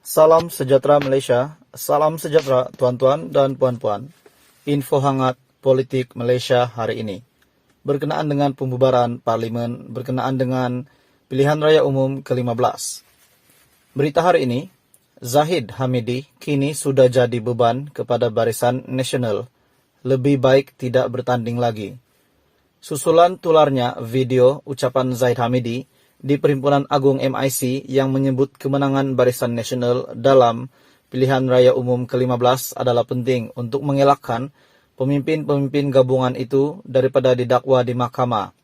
Salam sejahtera Malaysia, salam sejahtera tuan-tuan dan puan-puan. Info hangat politik Malaysia hari ini. Berkenaan dengan pembubaran Parlimen, berkenaan dengan pilihan raya umum ke-15. Berita hari ini, Zahid Hamidi kini sudah jadi beban kepada Barisan Nasional. Lebih baik tidak bertanding lagi. Susulan tularnya video ucapan Zahid Hamidi di Perhimpunan Agung MIC yang menyebut kemenangan Barisan Nasional dalam pilihan raya umum ke-15 adalah penting untuk mengelakkan pemimpin-pemimpin gabungan itu daripada didakwa di mahkamah.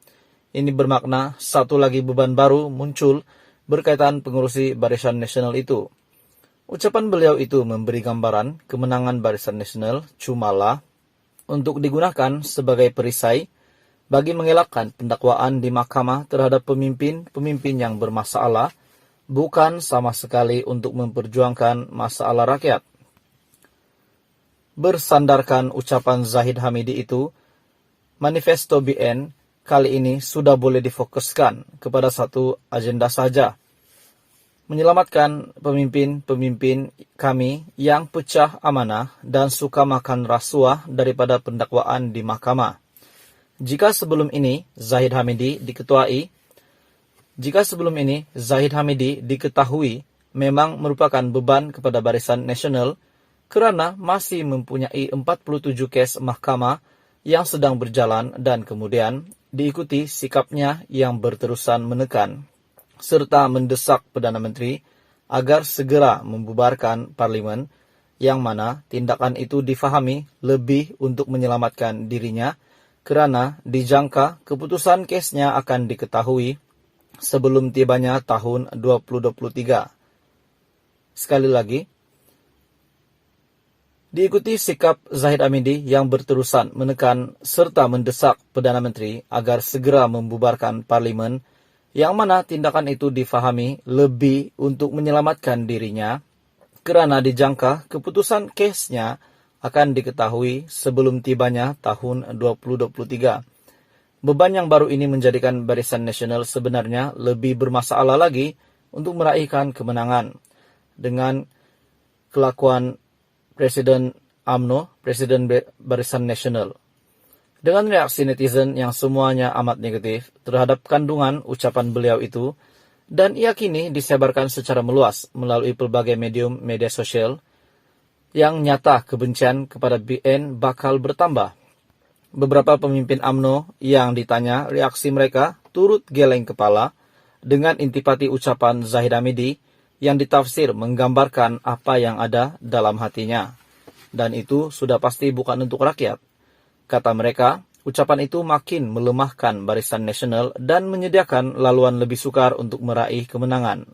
Ini bermakna satu lagi beban baru muncul berkaitan pengurusi Barisan Nasional itu. Ucapan beliau itu memberi gambaran kemenangan Barisan Nasional cumalah untuk digunakan sebagai perisai bagi mengelakkan pendakwaan di mahkamah terhadap pemimpin-pemimpin yang bermasalah, bukan sama sekali untuk memperjuangkan masalah rakyat. Bersandarkan ucapan Zahid Hamidi itu, manifesto BN kali ini sudah boleh difokuskan kepada satu agenda saja, menyelamatkan pemimpin-pemimpin kami yang pecah amanah dan suka makan rasuah daripada pendakwaan di mahkamah. Jika sebelum ini Zahid Hamidi diketahui memang merupakan beban kepada Barisan Nasional kerana masih mempunyai 47 kes mahkamah yang sedang berjalan dan kemudian diikuti sikapnya yang berterusan menekan serta mendesak Perdana Menteri agar segera membubarkan Parlimen, yang mana tindakan itu difahami lebih untuk menyelamatkan dirinya kerana dijangka keputusan kesnya akan diketahui sebelum tibanya tahun 2023. Sekali lagi, diikuti sikap Zahid Hamidi yang berterusan menekan serta mendesak Perdana Menteri agar segera membubarkan Parlimen, yang mana tindakan itu difahami lebih untuk menyelamatkan dirinya kerana dijangka keputusan kesnya akan diketahui sebelum tibanya tahun 2023. Beban yang baru ini menjadikan Barisan Nasional sebenarnya lebih bermasalah lagi untuk meraihkan kemenangan dengan kelakuan Presiden UMNO, Presiden Barisan Nasional. Dengan reaksi netizen yang semuanya amat negatif terhadap kandungan ucapan beliau itu, dan ia kini disebarkan secara meluas melalui pelbagai medium media sosial, yang nyata kebencian kepada BN bakal bertambah. Beberapa pemimpin UMNO yang ditanya reaksi mereka turut geleng kepala dengan intipati ucapan Zahid Hamidi yang ditafsir menggambarkan apa yang ada dalam hatinya. Dan itu sudah pasti bukan untuk rakyat. Kata mereka, ucapan itu makin melemahkan Barisan Nasional dan menyediakan laluan lebih sukar untuk meraih kemenangan.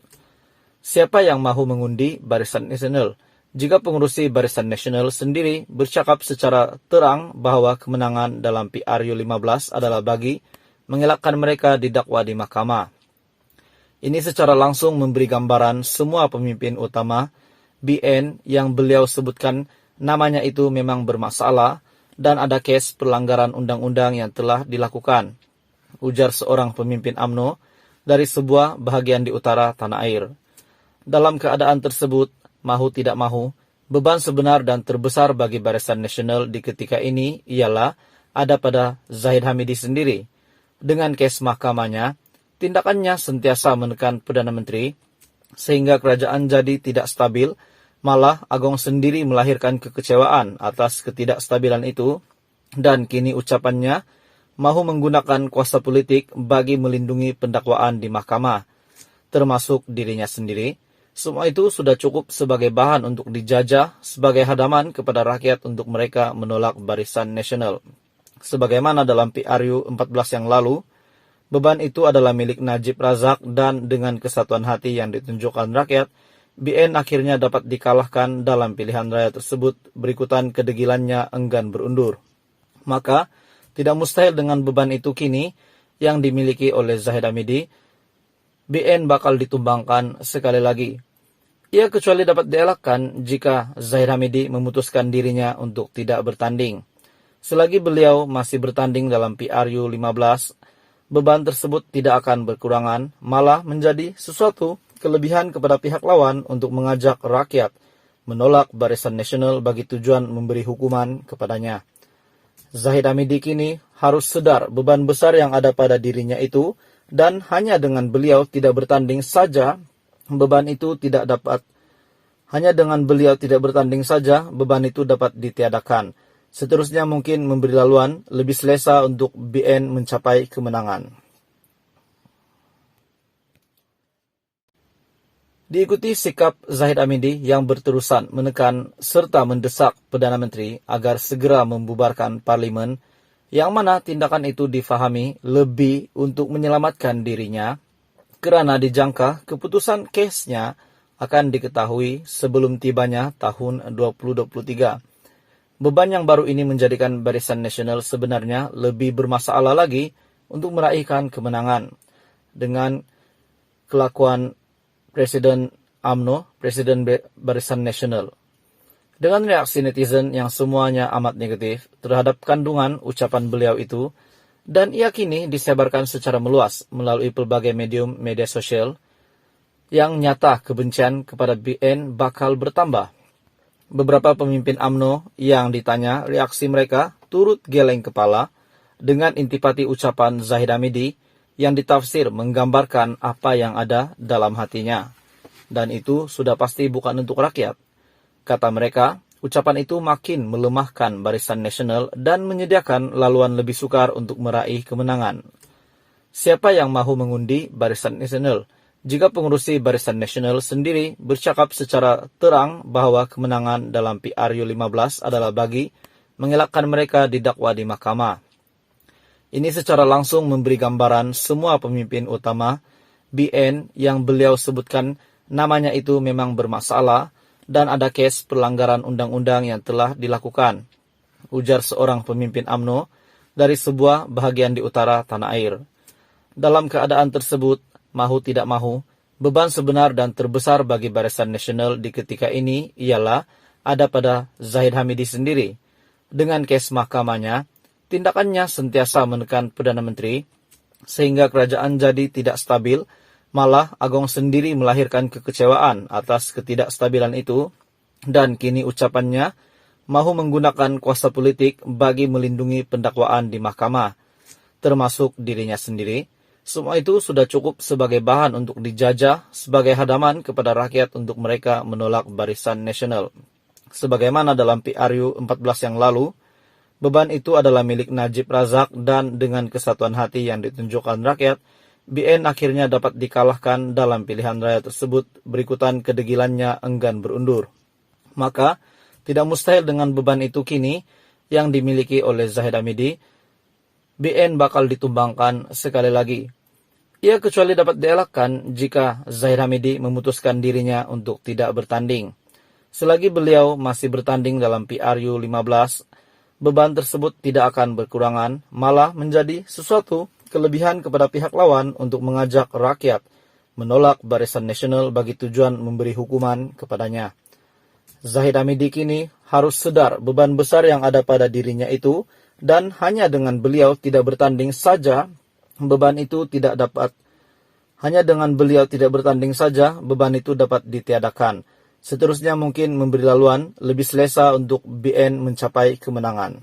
Siapa yang mahu mengundi Barisan Nasional jika pengurusi Barisan Nasional sendiri bercakap secara terang bahawa kemenangan dalam PRU 15 adalah bagi mengelakkan mereka didakwa di mahkamah? Ini secara langsung memberi gambaran semua pemimpin utama BN yang beliau sebutkan namanya itu memang bermasalah dan ada kes pelanggaran undang-undang yang telah dilakukan, ujar seorang pemimpin UMNO dari sebuah bahagian di utara tanah air. Dalam keadaan tersebut, mahu tidak mahu, beban sebenar dan terbesar bagi Barisan Nasional di ketika ini ialah ada pada Zahid Hamidi sendiri. Dengan kes mahkamahnya, tindakannya sentiasa menekan Perdana Menteri, sehingga kerajaan jadi tidak stabil, malah Agong sendiri melahirkan kekecewaan atas ketidakstabilan itu, dan kini ucapannya mahu menggunakan kuasa politik bagi melindungi pendakwaan di mahkamah, termasuk dirinya sendiri. Semua itu sudah cukup sebagai bahan untuk dijajah sebagai hadaman kepada rakyat untuk mereka menolak Barisan Nasional. Sebagaimana dalam PRU 14 yang lalu, beban itu adalah milik Najib Razak dan dengan kesatuan hati yang ditunjukkan rakyat, BN akhirnya dapat dikalahkan dalam pilihan raya tersebut berikutan kedegilannya enggan berundur. Maka, tidak mustahil dengan beban itu kini yang dimiliki oleh Zahid Hamidi, BN bakal ditumbangkan sekali lagi. Ia kecuali dapat dielakkan jika Zahid Hamidi memutuskan dirinya untuk tidak bertanding. Selagi beliau masih bertanding dalam PRU 15, beban tersebut tidak akan berkurangan, malah menjadi sesuatu kelebihan kepada pihak lawan untuk mengajak rakyat menolak Barisan Nasional bagi tujuan memberi hukuman kepadanya. Zahid Hamidi kini harus sadar beban besar yang ada pada dirinya itu, dan hanya dengan beliau tidak bertanding saja beban itu dapat ditiadakan. Seterusnya mungkin memberi laluan lebih selesa untuk BN mencapai kemenangan. Diikuti sikap Zahid Hamidi yang berterusan menekan serta mendesak Perdana Menteri agar segera membubarkan parlimen, yang mana tindakan itu difahami lebih untuk menyelamatkan dirinya, kerana dijangka keputusan kesnya akan diketahui sebelum tibanya tahun 2023. Beban yang baru ini menjadikan Barisan Nasional sebenarnya lebih bermasalah lagi untuk meraihkan kemenangan. Dengan kelakuan Presiden UMNO, Presiden Barisan Nasional. Dengan reaksi netizen yang semuanya amat negatif terhadap kandungan ucapan beliau itu, dan ia kini disebarkan secara meluas melalui pelbagai medium media sosial, yang nyata kebencian kepada BN bakal bertambah. Beberapa pemimpin UMNO yang ditanya reaksi mereka turut geleng kepala dengan intipati ucapan Zahid Hamidi yang ditafsir menggambarkan apa yang ada dalam hatinya. Dan itu sudah pasti bukan untuk rakyat. Kata mereka, ucapan itu makin melemahkan Barisan Nasional dan menyediakan laluan lebih sukar untuk meraih kemenangan. Siapa yang mahu mengundi Barisan Nasional? Jika pengurusi Barisan Nasional sendiri bercakap secara terang bahwa kemenangan dalam PRU 15 adalah bagi mengelakkan mereka didakwa di mahkamah. Ini secara langsung memberi gambaran semua pemimpin utama BN yang beliau sebutkan namanya itu memang bermasalah dan ada kes pelanggaran undang-undang yang telah dilakukan, ujar seorang pemimpin UMNO dari sebuah bahagian di utara tanah air. Dalam keadaan tersebut, mahu tidak mahu, beban sebenar dan terbesar bagi Barisan Nasional di ketika ini ialah ada pada Zahid Hamidi sendiri. Dengan kes mahkamahnya, tindakannya sentiasa menekan Perdana Menteri, sehingga kerajaan jadi tidak stabil, malah Agong sendiri melahirkan kekecewaan atas ketidakstabilan itu, dan kini ucapannya mahu menggunakan kuasa politik bagi melindungi pendakwaan di mahkamah, termasuk dirinya sendiri. Semua itu sudah cukup sebagai bahan untuk dijajah sebagai hadaman kepada rakyat untuk mereka menolak Barisan Nasional. Sebagaimana dalam PRU 14 yang lalu, beban itu adalah milik Najib Razak dan dengan kesatuan hati yang ditunjukkan rakyat, BN akhirnya dapat dikalahkan dalam pilihan raya tersebut berikutan kedegilannya enggan berundur. Maka, tidak mustahil dengan beban itu kini yang dimiliki oleh Zahid Hamidi, BN bakal ditumbangkan sekali lagi. Ia kecuali dapat dielakkan jika Zahid Hamidi memutuskan dirinya untuk tidak bertanding. Selagi beliau masih bertanding dalam PRU 15, beban tersebut tidak akan berkurangan, malah menjadi sesuatu kelebihan kepada pihak lawan untuk mengajak rakyat menolak Barisan Nasional bagi tujuan memberi hukuman kepadanya. Zahid Hamidi kini harus sadar beban besar yang ada pada dirinya itu, dan hanya dengan beliau tidak bertanding saja, beban itu dapat ditiadakan. Seterusnya mungkin memberi laluan lebih selesa untuk BN mencapai kemenangan.